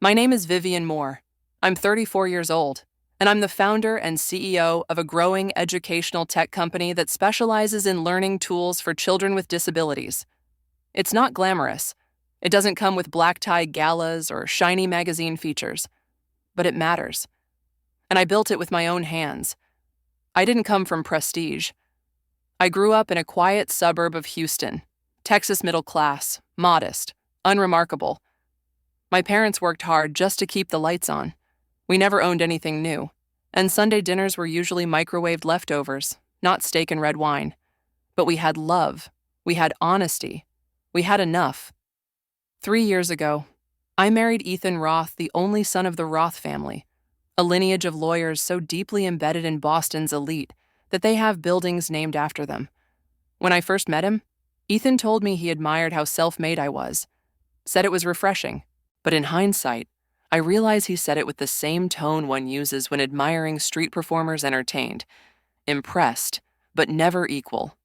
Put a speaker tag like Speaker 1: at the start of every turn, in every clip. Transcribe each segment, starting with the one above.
Speaker 1: My name is Vivian Moore. I'm 34 years old, and I'm the founder and CEO of a growing educational tech company that specializes in learning tools for children with disabilities. It's not glamorous. It doesn't come with black-tie galas or shiny magazine features. But it matters. And I built it with my own hands. I didn't come from prestige. I grew up in a quiet suburb of Houston, Texas middle class, modest, unremarkable. My parents worked hard just to keep the lights on. We never owned anything new, and Sunday dinners were usually microwaved leftovers, not steak and red wine. But we had love. We had honesty. We had enough. 3 years ago, I married Ethan Roth, the only son of the Roth family, a lineage of lawyers so deeply embedded in Boston's elite that they have buildings named after them. When I first met him, Ethan told me he admired how self-made I was, said it was refreshing, but in hindsight, I realize he said it with the same tone one uses when admiring street performers entertained, impressed, but never equal.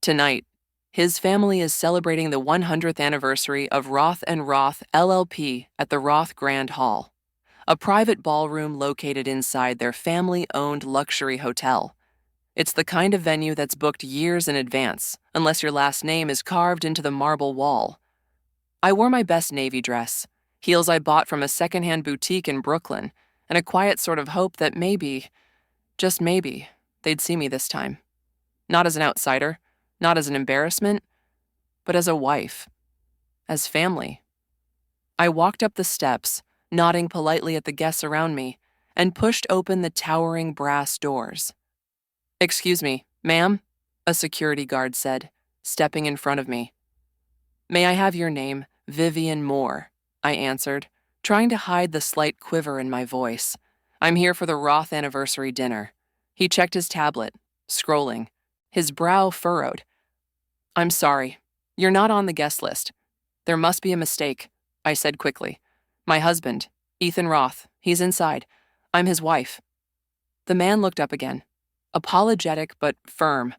Speaker 1: Tonight, his family is celebrating the 100th anniversary of Roth & Roth LLP at the Roth Grand Hall, a private ballroom located inside their family-owned luxury hotel. It's the kind of venue that's booked years in advance, unless your last name is carved into the marble wall. I wore my best navy dress, heels I bought from a secondhand boutique in Brooklyn, and a quiet sort of hope that maybe, just maybe, they'd see me this time. Not as an outsider, not as an embarrassment, but as a wife, as family. I walked up the steps, nodding politely at the guests around me, and pushed open the towering brass doors. "Excuse me, ma'am," a security guard said, stepping in front of me. "May I have your name, Vivian Moore?" I answered, trying to hide the slight quiver in my voice. "I'm here for the Roth anniversary dinner." He checked his tablet, scrolling, his brow furrowed. "I'm sorry, you're not on the guest list. There must be a mistake," I said quickly. "My husband, Ethan Roth, he's inside. I'm his wife." The man looked up again, apologetic but firm.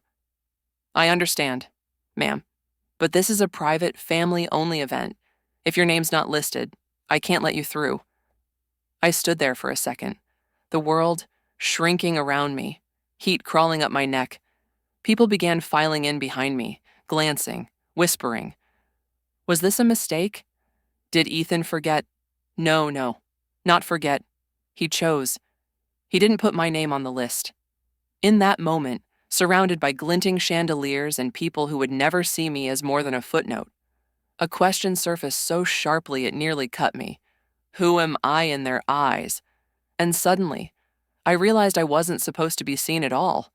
Speaker 1: "I understand, ma'am, but this is a private, family-only event. If your name's not listed, I can't let you through." I stood there for a second, the world shrinking around me, heat crawling up my neck. People began filing in behind me, glancing, whispering. Was this a mistake? Did Ethan forget? No, not forget. He chose. He didn't put my name on the list. In that moment, surrounded by glinting chandeliers and people who would never see me as more than a footnote, a question surfaced so sharply it nearly cut me. Who am I in their eyes? And suddenly, I realized I wasn't supposed to be seen at all.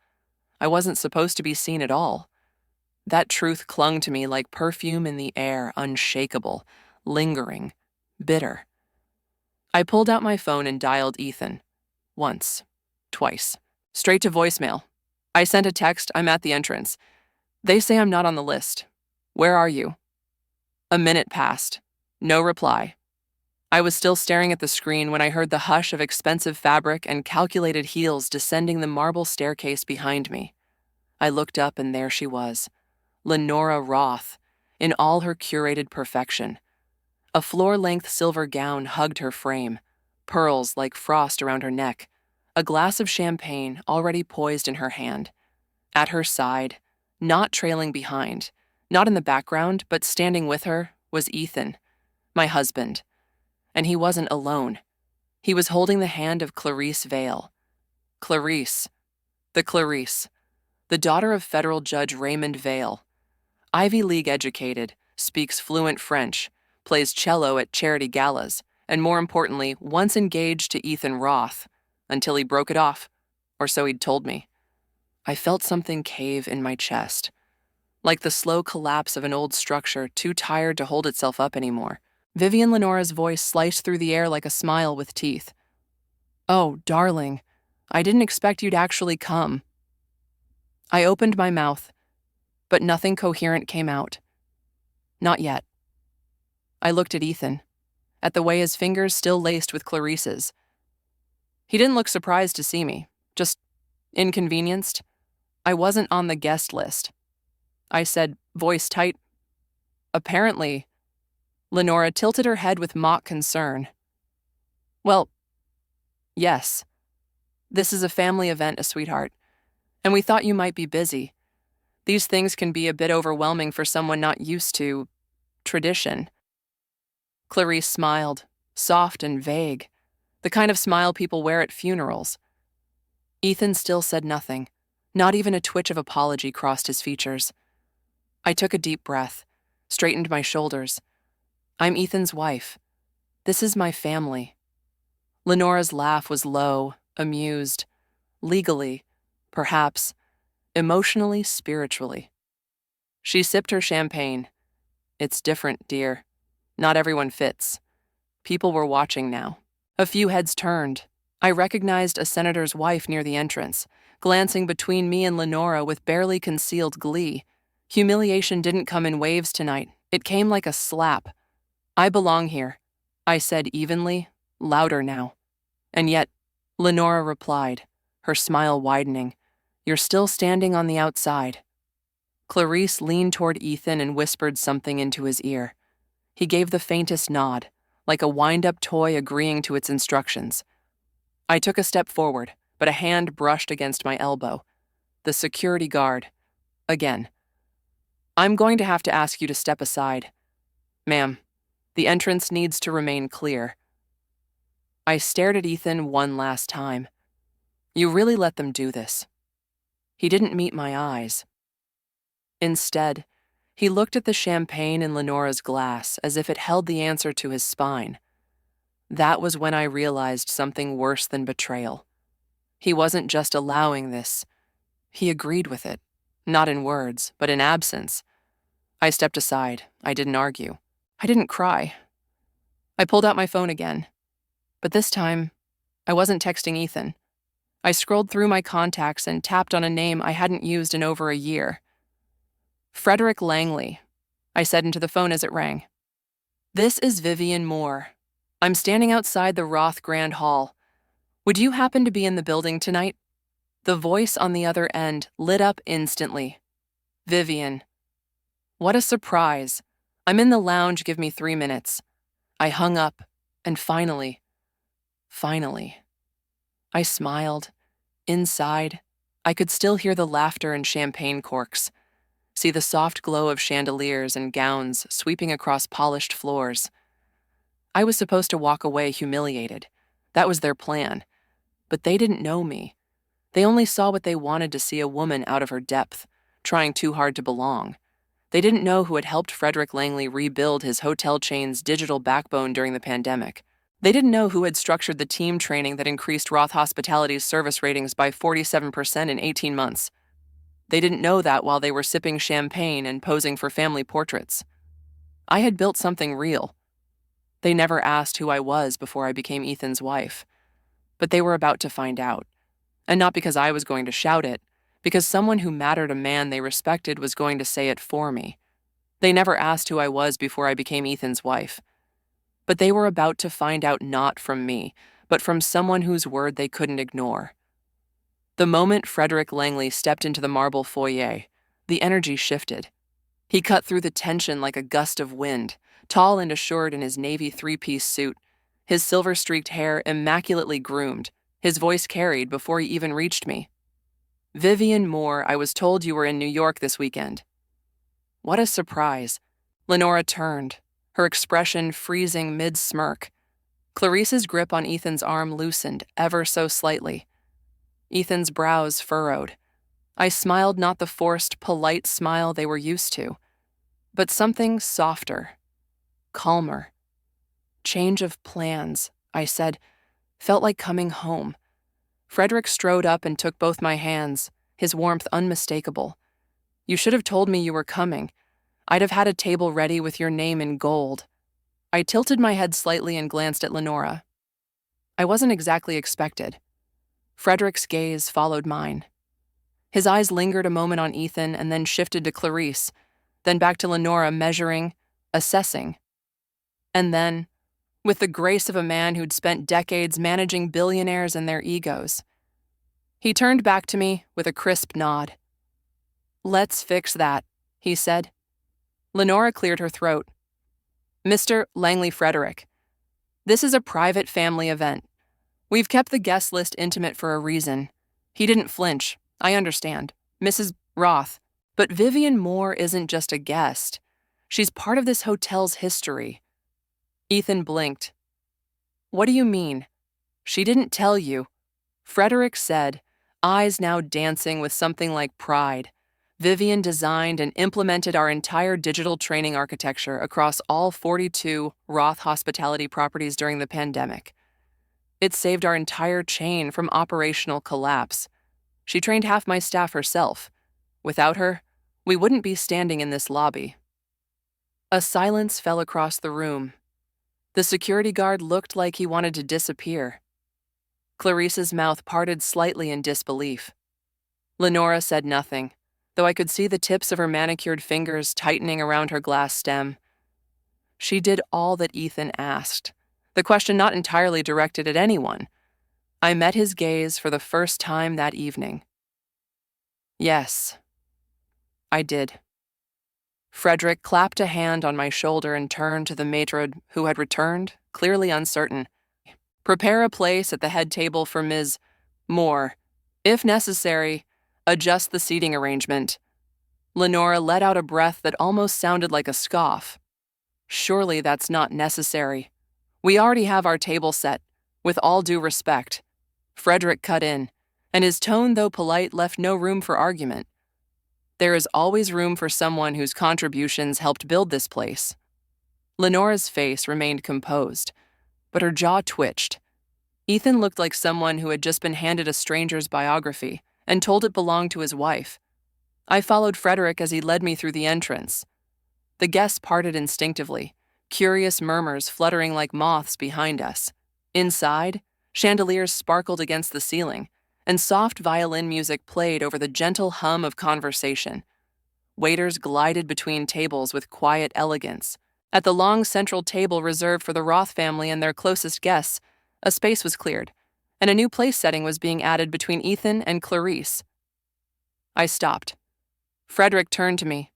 Speaker 1: I wasn't supposed to be seen at all. That truth clung to me like perfume in the air, unshakable, lingering, bitter. I pulled out my phone and dialed Ethan. Once, twice, straight to voicemail. I sent a text, "I'm at the entrance. They say I'm not on the list. Where are you?" A minute passed. No reply. I was still staring at the screen when I heard the hush of expensive fabric and calculated heels descending the marble staircase behind me. I looked up and there she was, Lenora Roth, in all her curated perfection. A floor-length silver gown hugged her frame, pearls like frost around her neck, a glass of champagne already poised in her hand. At her side, not trailing behind, not in the background, but standing with her, was Ethan, my husband. And he wasn't alone. He was holding the hand of Clarice Vale. Clarice, the daughter of federal Judge Raymond Vale. Ivy League educated, speaks fluent French, plays cello at charity galas, and more importantly, once engaged to Ethan Roth, until he broke it off, or so he'd told me. I felt something cave in my chest, like the slow collapse of an old structure too tired to hold itself up anymore. Vivian Lenora's voice sliced through the air like a smile with teeth. "Oh, darling, I didn't expect you'd actually come." I opened my mouth, but nothing coherent came out. Not yet. I looked at Ethan, at the way his fingers still laced with Clarice's. He didn't look surprised to see me, just inconvenienced. I wasn't on the guest list. I said, voice tight, "Apparently." Lenora tilted her head with mock concern. Well, yes. This is a family event, a sweetheart, and we thought you might be busy. These things can be a bit overwhelming for someone not used to tradition. Clarice smiled, soft and vague, the kind of smile people wear at funerals. Ethan still said nothing. Not even a twitch of apology crossed his features. I took a deep breath, straightened my shoulders. I'm Ethan's wife. This is my family. Lenora's laugh was low, amused. Legally, perhaps. Emotionally, spiritually. She sipped her champagne. It's different, dear. Not everyone fits. People were watching now. A few heads turned. I recognized a senator's wife near the entrance, glancing between me and Lenora with barely concealed glee. Humiliation didn't come in waves tonight. It came like a slap. I belong here, I said evenly, louder now. And yet, Lenora replied, her smile widening. You're still standing on the outside. Clarice leaned toward Ethan and whispered something into his ear. He gave the faintest nod, like a wind-up toy agreeing to its instructions. I took a step forward, but a hand brushed against my elbow. The security guard. Again. I'm going to have to ask you to step aside. Ma'am, the entrance needs to remain clear. I stared at Ethan one last time. You really let them do this. He didn't meet my eyes. Instead, he looked at the champagne in Lenora's glass as if it held the answer to his spine. That was when I realized something worse than betrayal. He wasn't just allowing this. He agreed with it, not in words, but in absence. I stepped aside. I didn't argue. I didn't cry. I pulled out my phone again. But this time, I wasn't texting Ethan. I scrolled through my contacts and tapped on a name I hadn't used in over a year. Frederick Langley, I said into the phone as it rang. This is Vivian Moore. I'm standing outside the Roth Grand Hall. Would you happen to be in the building tonight? The voice on the other end lit up instantly. Vivian. What a surprise. I'm in the lounge, give me 3 minutes. I hung up, and finally, I smiled. Inside, I could still hear the laughter and champagne corks, see the soft glow of chandeliers and gowns sweeping across polished floors. I was supposed to walk away humiliated. That was their plan. But they didn't know me. They only saw what they wanted to see, a woman out of her depth, trying too hard to belong. They didn't know who had helped Frederick Langley rebuild his hotel chain's digital backbone during the pandemic. They didn't know who had structured the team training that increased Roth Hospitality's service ratings by 47% in 18 months. They didn't know that while they were sipping champagne and posing for family portraits. I had built something real. They never asked who I was before I became Ethan's wife. But they were about to find out. And not because I was going to shout it, because someone who mattered, a man they respected, was going to say it for me. They never asked who I was before I became Ethan's wife. But they were about to find out, not from me, but from someone whose word they couldn't ignore. The moment Frederick Langley stepped into the marble foyer, the energy shifted. He cut through the tension like a gust of wind, tall and assured in his navy 3-piece suit, his silver-streaked hair immaculately groomed, his voice carried before he even reached me. Vivian Moore, I was told you were in New York this weekend. What a surprise. Lenora turned, her expression freezing mid-smirk. Clarice's grip on Ethan's arm loosened ever so slightly. Ethan's brows furrowed. I smiled, not the forced, polite smile they were used to, but something softer, calmer. Change of plans, I said, felt like coming home. Frederick strode up and took both my hands, his warmth unmistakable. You should have told me you were coming. I'd have had a table ready with your name in gold. I tilted my head slightly and glanced at Lenora. I wasn't exactly expected. Frederick's gaze followed mine. His eyes lingered a moment on Ethan and then shifted to Clarice, then back to Lenora, measuring, assessing. And then, with the grace of a man who'd spent decades managing billionaires and their egos, he turned back to me with a crisp nod. Let's fix that, he said. Lenora cleared her throat. Mr. Langley Frederick, This is a private family event. We've kept the guest list intimate for a reason. He didn't flinch. I understand. Mrs. Roth. But Vivian Moore isn't just a guest. She's part of this hotel's history. Ethan blinked. What do you mean? She didn't tell you. Frederick said, eyes now dancing with something like pride. Vivian designed and implemented our entire digital training architecture across all 42 Roth hospitality properties during the pandemic. It saved our entire chain from operational collapse. She trained half my staff herself. Without her, we wouldn't be standing in this lobby. A silence fell across the room. The security guard looked like he wanted to disappear. Clarice's mouth parted slightly in disbelief. Lenora said nothing, though I could see the tips of her manicured fingers tightening around her glass stem. She did all that Ethan asked, the question not entirely directed at anyone. I met his gaze for the first time that evening. Yes, I did. Frederick clapped a hand on my shoulder and turned to the matron who had returned, clearly uncertain. Prepare a place at the head table for Ms. Moore. If necessary, adjust the seating arrangement. Lenora let out a breath that almost sounded like a scoff. Surely that's not necessary. We already have our table set, with all due respect. Frederick cut in, and his tone, though polite, left no room for argument. There is always room for someone whose contributions helped build this place. Lenora's face remained composed, but her jaw twitched. Ethan looked like someone who had just been handed a stranger's biography and told it belonged to his wife. I followed Frederick as he led me through the entrance. The guests parted instinctively, curious murmurs fluttering like moths behind us. Inside, chandeliers sparkled against the ceiling, and soft violin music played over the gentle hum of conversation. Waiters glided between tables with quiet elegance. At the long central table reserved for the Roth family and their closest guests, a space was cleared, and a new place setting was being added between Ethan and Clarice. I stopped. Frederick turned to me.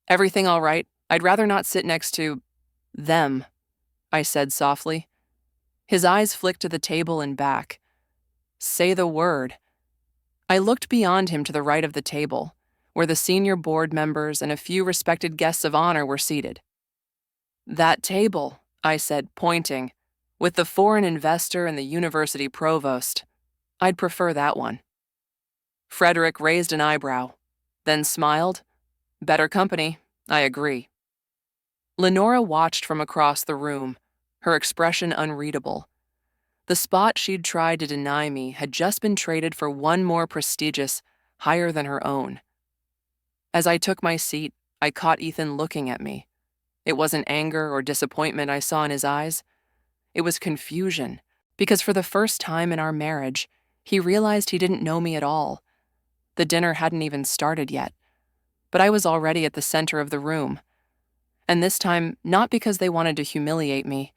Speaker 1: Everything all right? I'd rather not sit next to them, I said softly. His eyes flicked to the table and back. Say the word. I looked beyond him to the right of the table, where the senior board members and a few respected guests of honor were seated. That table, I said, pointing, with the foreign investor and the university provost. I'd prefer that one. Frederick raised an eyebrow, then smiled. Better company, I agree. Lenora watched from across the room, her expression unreadable. The spot she'd tried to deny me had just been traded for one more prestigious, higher than her own. As I took my seat, I caught Ethan looking at me. It wasn't anger or disappointment I saw in his eyes. It was confusion, because for the first time in our marriage, he realized he didn't know me at all. The dinner hadn't even started yet, but I was already at the center of the room. And this time, not because they wanted to humiliate me,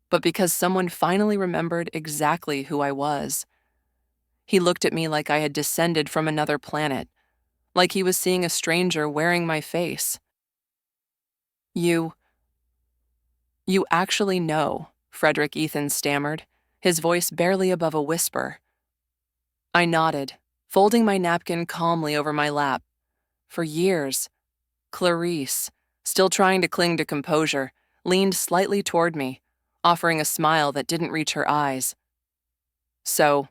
Speaker 1: but because someone finally remembered exactly who I was. He looked at me like I had descended from another planet, like he was seeing a stranger wearing my face. You actually know, Frederick Ethan stammered, his voice barely above a whisper. I nodded, folding my napkin calmly over my lap. For years, Clarice, still trying to cling to composure, leaned slightly toward me, offering a smile that didn't reach her eyes. So,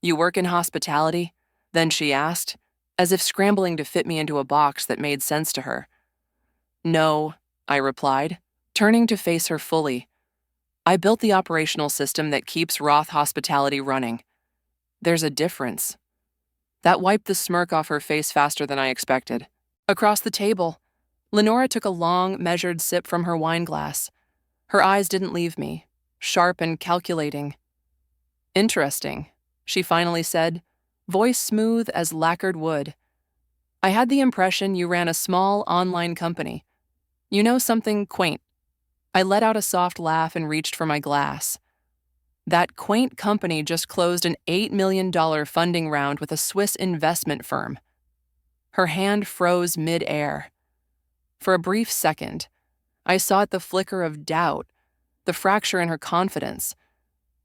Speaker 1: you work in hospitality? Then she asked, as if scrambling to fit me into a box that made sense to her. No, I replied, turning to face her fully. I built the operational system that keeps Roth Hospitality running. There's a difference. That wiped the smirk off her face faster than I expected. Across the table, Lenora took a long, measured sip from her wine glass. Her eyes didn't leave me, sharp and calculating. Interesting, she finally said, voice smooth as lacquered wood. I had the impression you ran a small online company. You know, something quaint. I let out a soft laugh and reached for my glass. That quaint company just closed an $8 million funding round with a Swiss investment firm. Her hand froze mid-air. For a brief second, I saw the flicker of doubt, the fracture in her confidence.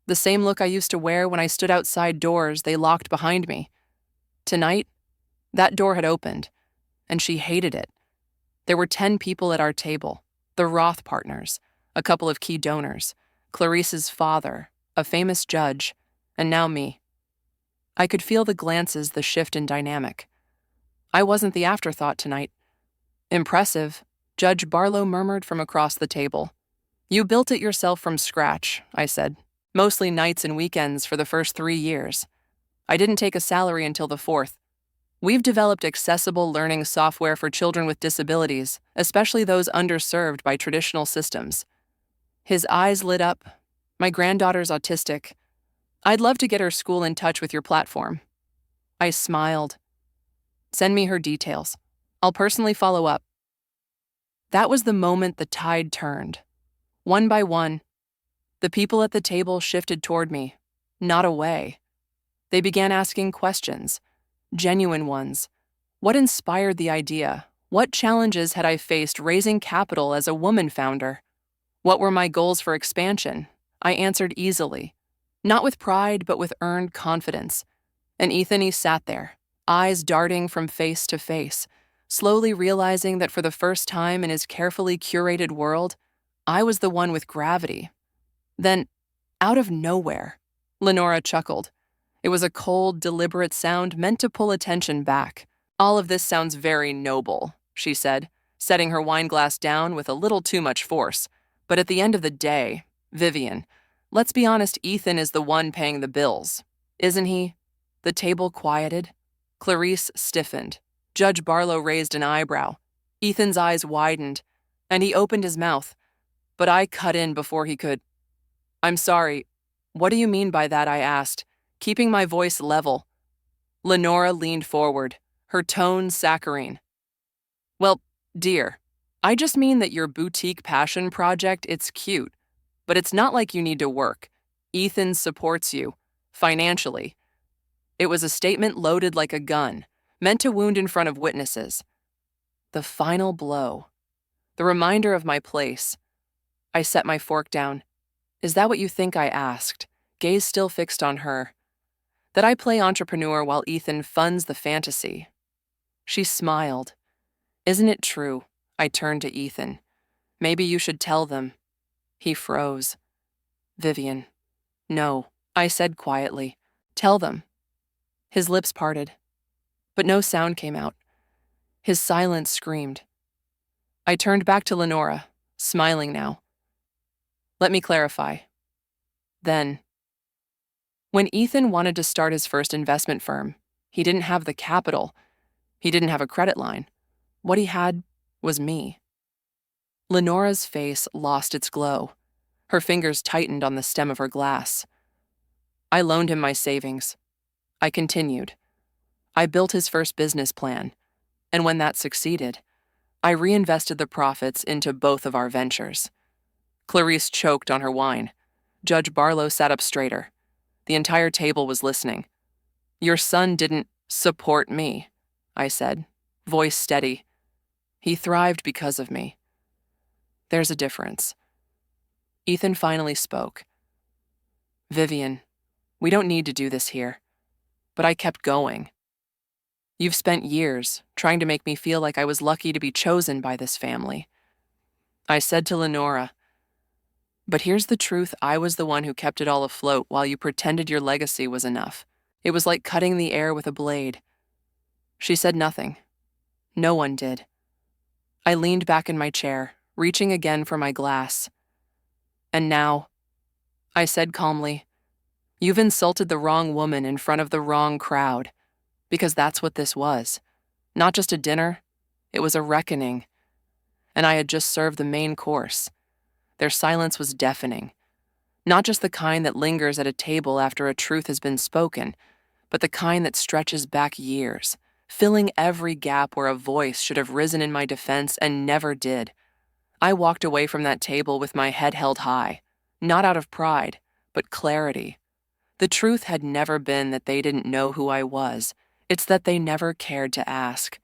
Speaker 1: The same look I used to wear when I stood outside doors they locked behind me. Tonight, that door had opened, and she hated it. There were 10 people at our table, the Roth partners, a couple of key donors, Clarice's father, a famous judge, and now me. I could feel the glances, the shift in dynamic. I wasn't the afterthought tonight. Impressive, Judge Barlow murmured from across the table. You built it yourself from scratch, I said. Mostly nights and weekends for the first 3 years. I didn't take a salary until the 4th. We've developed accessible learning software for children with disabilities, especially those underserved by traditional systems. His eyes lit up. My granddaughter's autistic. I'd love to get her school in touch with your platform. I smiled. Send me her details. I'll personally follow up. That was the moment the tide turned. One by one, the people at the table shifted toward me, not away. They began asking questions, genuine ones. What inspired the idea? What challenges had I faced raising capital as a woman founder? What were my goals for expansion? I answered easily, not with pride, but with earned confidence. And Ethan, he sat there, eyes darting from face to face, slowly realizing that for the first time in his carefully curated world, I was the one with gravity. Then, out of nowhere, Lenora chuckled. It was a cold, deliberate sound meant to pull attention back. All of this sounds very noble, she said, setting her wine glass down with a little too much force. But at the end of the day, Vivian, let's be honest, Ethan is the one paying the bills, isn't he? The table quieted. Clarice stiffened. Judge Barlow raised an eyebrow. Ethan's eyes widened, and he opened his mouth. But I cut in before he could. I'm sorry. What do you mean by that? I asked, keeping my voice level. Lenora leaned forward, her tone saccharine. Well, dear, I just mean that your boutique passion project, it's cute, but it's not like you need to work. Ethan supports you, financially. It was a statement loaded like a gun, meant to wound in front of witnesses. The final blow. The reminder of my place. I set my fork down. Is that what you think? I asked, gaze still fixed on her. That I play entrepreneur while Ethan funds the fantasy. She smiled. Isn't it true? I turned to Ethan. Maybe you should tell them. He froze. Vivian. No, I said quietly. Tell them. His lips parted, but no sound came out. His silence screamed. I turned back to Lenora, smiling now. Let me clarify. Then, when Ethan wanted to start his first investment firm, he didn't have the capital. He didn't have a credit line. What he had was me. Lenora's face lost its glow. Her fingers tightened on the stem of her glass. I loaned him my savings. I continued. I built his first business plan, and when that succeeded, I reinvested the profits into both of our ventures. Clarice choked on her wine. Judge Barlow sat up straighter. The entire table was listening. Your son didn't support me, I said, voice steady. He thrived because of me. There's a difference. Ethan finally spoke. Vivian, we don't need to do this here. But I kept going. You've spent years trying to make me feel like I was lucky to be chosen by this family. I said to Lenora, but here's the truth, I was the one who kept it all afloat while you pretended your legacy was enough. It was like cutting the air with a blade. She said nothing. No one did. I leaned back in my chair, reaching again for my glass. And now, I said calmly, you've insulted the wrong woman in front of the wrong crowd, because that's what this was. Not just a dinner, it was a reckoning. And I had just served the main course. Their silence was deafening. Not just the kind that lingers at a table after a truth has been spoken, but the kind that stretches back years, filling every gap where a voice should have risen in my defense and never did. I walked away from that table with my head held high, not out of pride, but clarity. The truth had never been that they didn't know who I was. It's that they never cared to ask.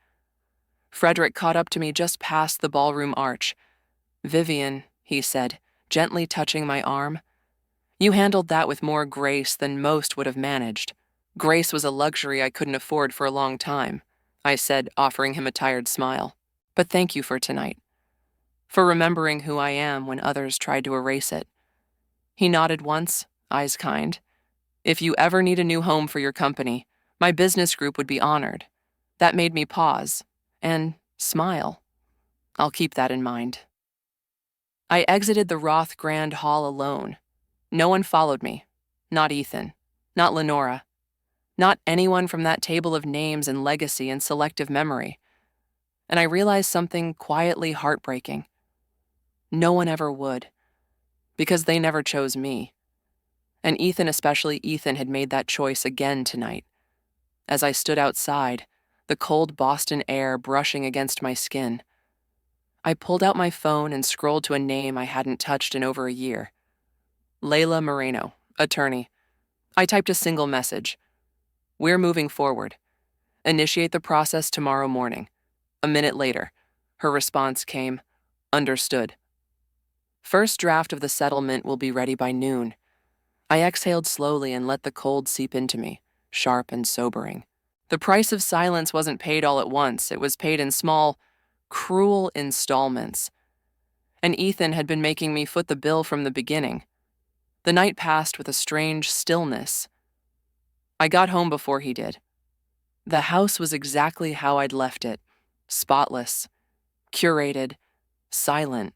Speaker 1: Frederick caught up to me just past the ballroom arch. Vivian, he said, gently touching my arm. "You handled that with more grace than most would have managed. Grace was a luxury I couldn't afford for a long time," I said, offering him a tired smile. "But thank you for tonight, for remembering who I am when others tried to erase it." He nodded once, eyes kind. "If you ever need a new home for your company, my business group would be honored." That made me pause and smile. I'll keep that in mind. I exited the Roth Grand Hall alone. No one followed me. Not Ethan. Not Lenora. Not anyone from that table of names and legacy and selective memory. And I realized something quietly heartbreaking. No one ever would, because they never chose me. And Ethan, especially Ethan, had made that choice again tonight. As I stood outside, the cold Boston air brushing against my skin, I pulled out my phone and scrolled to a name I hadn't touched in over a year. Layla Moreno, attorney. I typed a single message. "We're moving forward. Initiate the process tomorrow morning." A minute later, her response came, "Understood. First draft of the settlement will be ready by noon." I exhaled slowly and let the cold seep into me, sharp and sobering. The price of silence wasn't paid all at once. It was paid in small, cruel installments. And Ethan had been making me foot the bill from the beginning. The night passed with a strange stillness. I got home before he did. The house was exactly how I'd left it, spotless, curated, silent.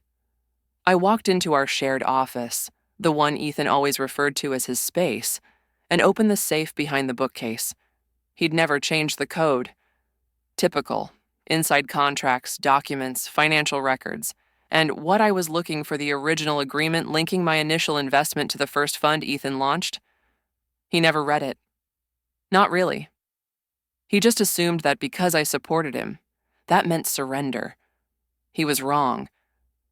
Speaker 1: I walked into our shared office, the one Ethan always referred to as his space, and opened the safe behind the bookcase. He'd never changed the code. Typical. Inside contracts, documents, financial records, and what I was looking for, the original agreement linking my initial investment to the first fund Ethan launched. He never read it. Not really. He just assumed that because I supported him, that meant surrender. He was wrong.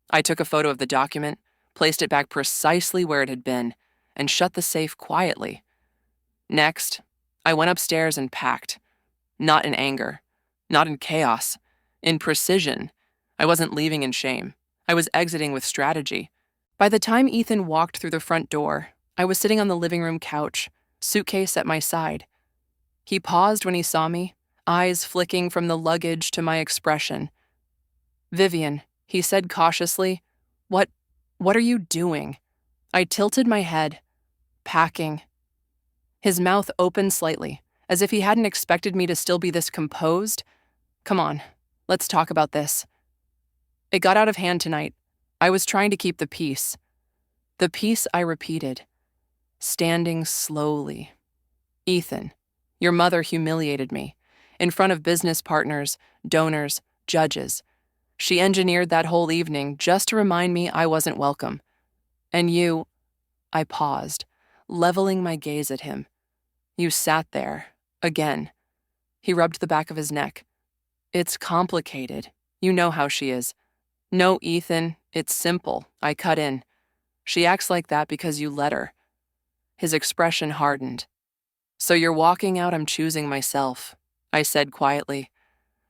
Speaker 1: I took a photo of the document, placed it back precisely where it had been, and shut the safe quietly. Next, I went upstairs and packed. Not in anger, not in chaos, in precision. I wasn't leaving in shame. I was exiting with strategy. By the time Ethan walked through the front door, I was sitting on the living room couch, suitcase at my side. He paused when he saw me, eyes flicking from the luggage to my expression. "Vivian," he said cautiously, What are you doing?" I tilted my head. "Packing." His mouth opened slightly, as if he hadn't expected me to still be this composed. "Come on, let's talk about this." It got out of hand tonight. I was trying to keep the peace. The peace I repeated, standing slowly. "Ethan, your mother humiliated me, in front of business partners, donors, judges. She engineered that whole evening just to remind me I wasn't welcome. And you," I paused, leveling my gaze at him. "You sat there, again." He rubbed the back of his neck. "It's complicated. You know how she is." "No, Ethan, it's simple," I cut in. "She acts like that because you let her." His expression hardened. "So you're walking out, I'm choosing myself," I said quietly,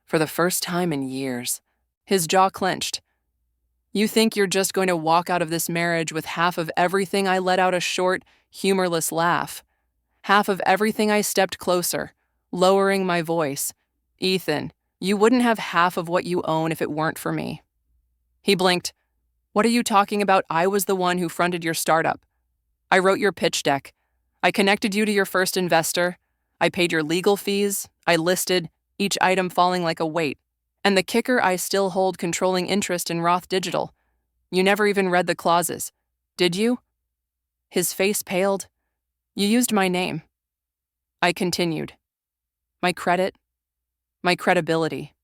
Speaker 1: for the first time in years. His jaw clenched. "You think you're just going to walk out of this marriage with half of everything I let out a short, humorless laugh. Half of everything I stepped closer, lowering my voice. Ethan, you wouldn't have half of what you own if it weren't for me." He blinked. "What are you talking about? I was the one who fronted your startup. I wrote your pitch deck. I connected you to your first investor. I paid your legal fees. I listed, each item falling like a weight. And the kicker, I still hold controlling interest in Roth Digital. You never even read the clauses. Did you?" His face paled. "You used my name." I continued. "My credit, my credibility.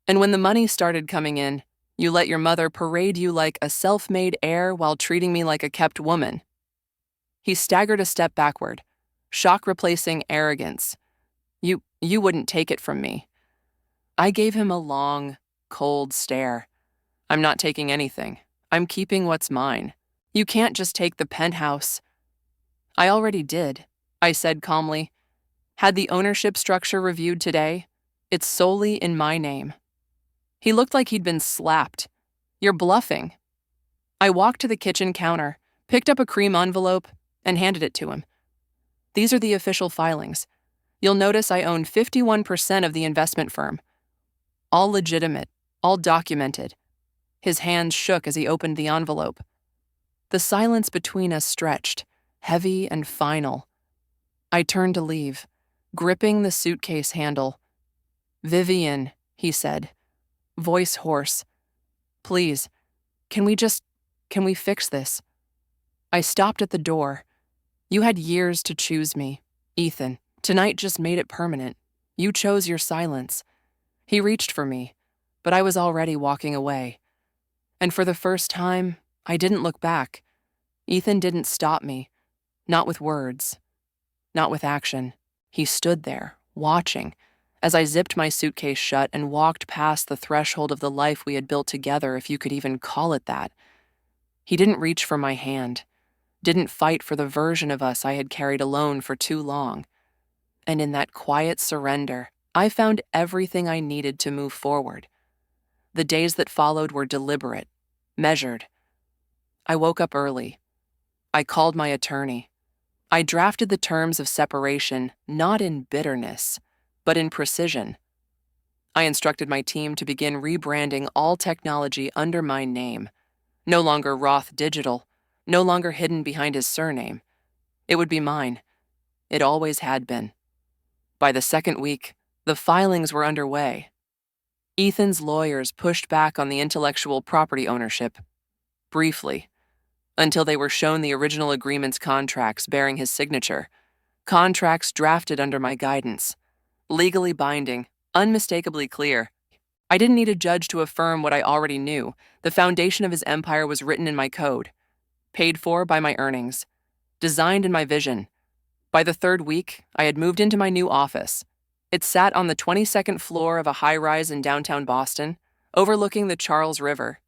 Speaker 1: And when the money started coming in, you let your mother parade you like a self-made heir while treating me like a kept woman." He staggered a step backward, shock replacing arrogance. You wouldn't take it from me." I gave him a long, cold stare. "I'm not taking anything. I'm keeping what's mine. You can't just take the penthouse." "I already did," I said calmly. "Had the ownership structure reviewed today. It's solely in my name." He looked like he'd been slapped. "You're bluffing." I walked to the kitchen counter, picked up a cream envelope, and handed it to him. These are the official filings. You'll notice I own 51% of the investment firm. All legitimate, all documented. His hands shook as he opened the envelope. The silence between us stretched, heavy and final. I turned to leave, gripping the suitcase handle. "Vivian," he said, voice hoarse. "Please, can we fix this?" I stopped at the door. "You had years to choose me, Ethan. Tonight just made it permanent. You chose your silence." He reached for me, but I was already walking away. And for the first time, I didn't look back. Ethan didn't stop me. Not with words. Not with action. He stood there, watching, as I zipped my suitcase shut and walked past the threshold of the life we had built together, if you could even call it that. He didn't reach for my hand, didn't fight for the version of us I had carried alone for too long. And in that quiet surrender, I found everything I needed to move forward. The days that followed were deliberate, measured. I woke up early. I called my attorney. I drafted the terms of separation not in bitterness, but in precision. I instructed my team to begin rebranding all technology under my name. No longer Roth Digital, no longer hidden behind his surname. It would be mine. It always had been. By the second week, the filings were underway. Ethan's lawyers pushed back on the intellectual property ownership, briefly, until they were shown the original agreement's contracts bearing his signature, contracts drafted under my guidance, legally binding, unmistakably clear. I didn't need a judge to affirm what I already knew. The foundation of his empire was written in my code, paid for by my earnings, designed in my vision. By the third week, I had moved into my new office. It sat on the 22nd floor of a high-rise in downtown Boston, overlooking the Charles River.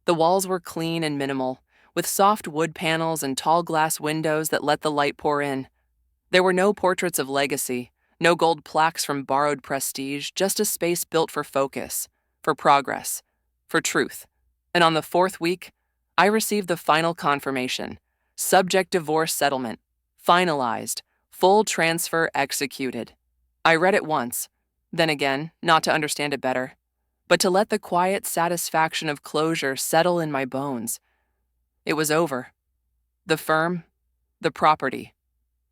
Speaker 1: The walls were clean and minimal, with soft wood panels and tall glass windows that let the light pour in. There were no portraits of legacy, no gold plaques from borrowed prestige, just a space built for focus, for progress, for truth. And on the fourth week, I received the final confirmation. Subject divorce settlement. Finalized. Full transfer executed. I read it once, then again, not to understand it better, but to let the quiet satisfaction of closure settle in my bones. It was over. The firm, the property,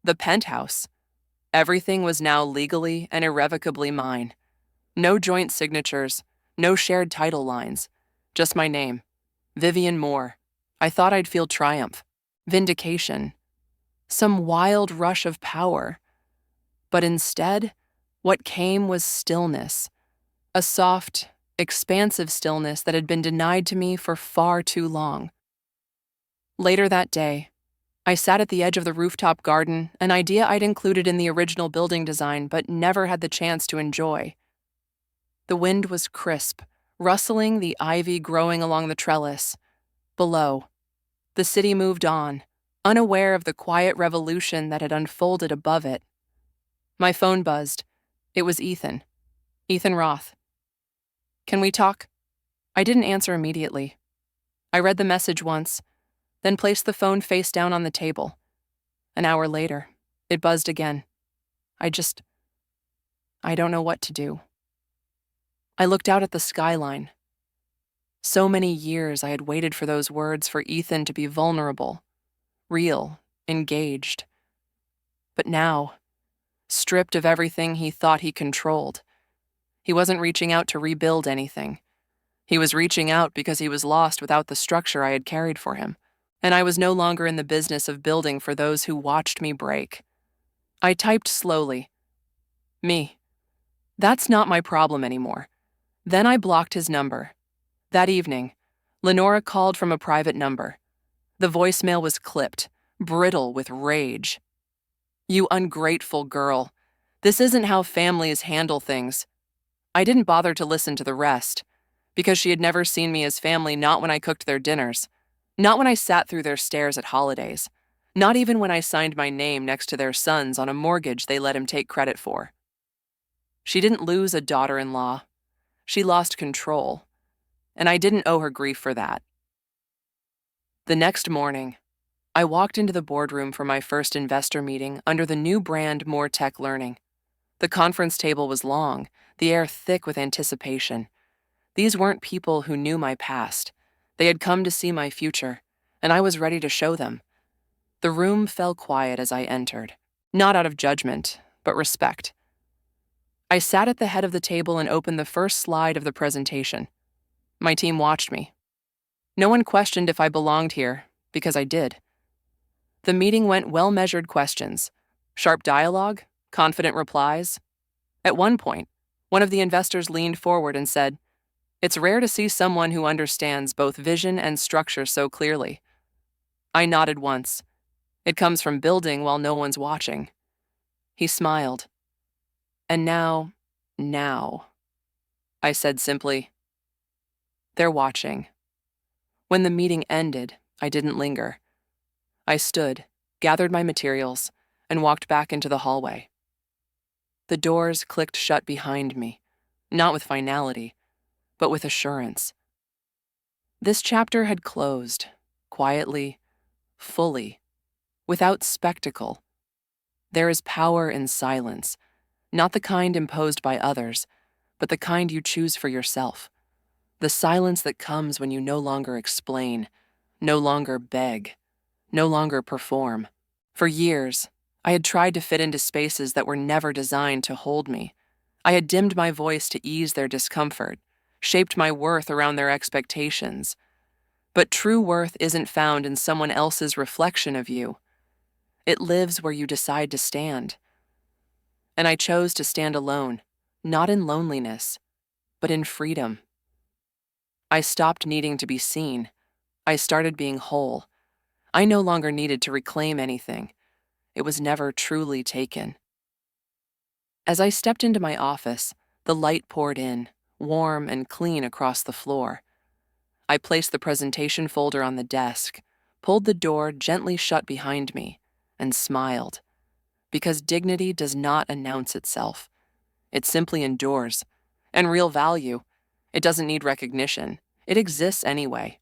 Speaker 1: the penthouse. Everything was now legally and irrevocably mine. No joint signatures, no shared title lines, just my name, Vivian Moore. I thought I'd feel triumph, vindication, some wild rush of power. But instead, what came was stillness, a soft, expansive stillness that had been denied to me for far too long. Later that day, I sat at the edge of the rooftop garden, an idea I'd included in the original building design but never had the chance to enjoy. The wind was crisp, rustling the ivy growing along the trellis. Below, the city moved on, unaware of the quiet revolution that had unfolded above it. My phone buzzed. It was Ethan. Ethan Roth. "Can we talk?" I didn't answer immediately. I read the message once, then placed the phone face down on the table. An hour later, it buzzed again. I don't know what to do. I looked out at the skyline. So many years I had waited for those words, for Ethan to be vulnerable, real, engaged. But now, stripped of everything he thought he controlled, he wasn't reaching out to rebuild anything. He was reaching out because he was lost without the structure I had carried for him, and I was no longer in the business of building for those who watched me break. I typed slowly. Me. That's not my problem anymore. Then I blocked his number. That evening, Lenora called from a private number. The voicemail was clipped, brittle with rage. "You ungrateful girl. This isn't how families handle things." I didn't bother to listen to the rest, because she had never seen me as family, not when I cooked their dinners, not when I sat through their stares at holidays, not even when I signed my name next to their son's on a mortgage they let him take credit for. She didn't lose a daughter-in-law. She lost control, and I didn't owe her grief for that. The next morning, I walked into the boardroom for my first investor meeting under the new brand More Tech Learning. The conference table was long, the air thick with anticipation. These weren't people who knew my past. They had come to see my future, and I was ready to show them. The room fell quiet as I entered, not out of judgment, but respect. I sat at the head of the table and opened the first slide of the presentation. My team watched me. No one questioned if I belonged here, because I did. The meeting went well-measured questions, sharp dialogue, confident replies. At one point, one of the investors leaned forward and said, "It's rare to see someone who understands both vision and structure so clearly." I nodded once. It comes from building while no one's watching. He smiled. And now, I said simply, "They're watching." When the meeting ended, I didn't linger. I stood, gathered my materials, and walked back into the hallway. The doors clicked shut behind me, not with finality, but with assurance. This chapter had closed, quietly, fully, without spectacle. There is power in silence, not the kind imposed by others, but the kind you choose for yourself. The silence that comes when you no longer explain, no longer beg, no longer perform. For years, I had tried to fit into spaces that were never designed to hold me. I had dimmed my voice to ease their discomfort, shaped my worth around their expectations. But true worth isn't found in someone else's reflection of you. It lives where you decide to stand. And I chose to stand alone, not in loneliness, but in freedom. I stopped needing to be seen. I started being whole. I no longer needed to reclaim anything. It was never truly taken. As I stepped into my office, the light poured in, warm and clean across the floor. I placed the presentation folder on the desk, pulled the door gently shut behind me, and smiled. Because dignity does not announce itself. It simply endures. And real value, it doesn't need recognition. It exists anyway.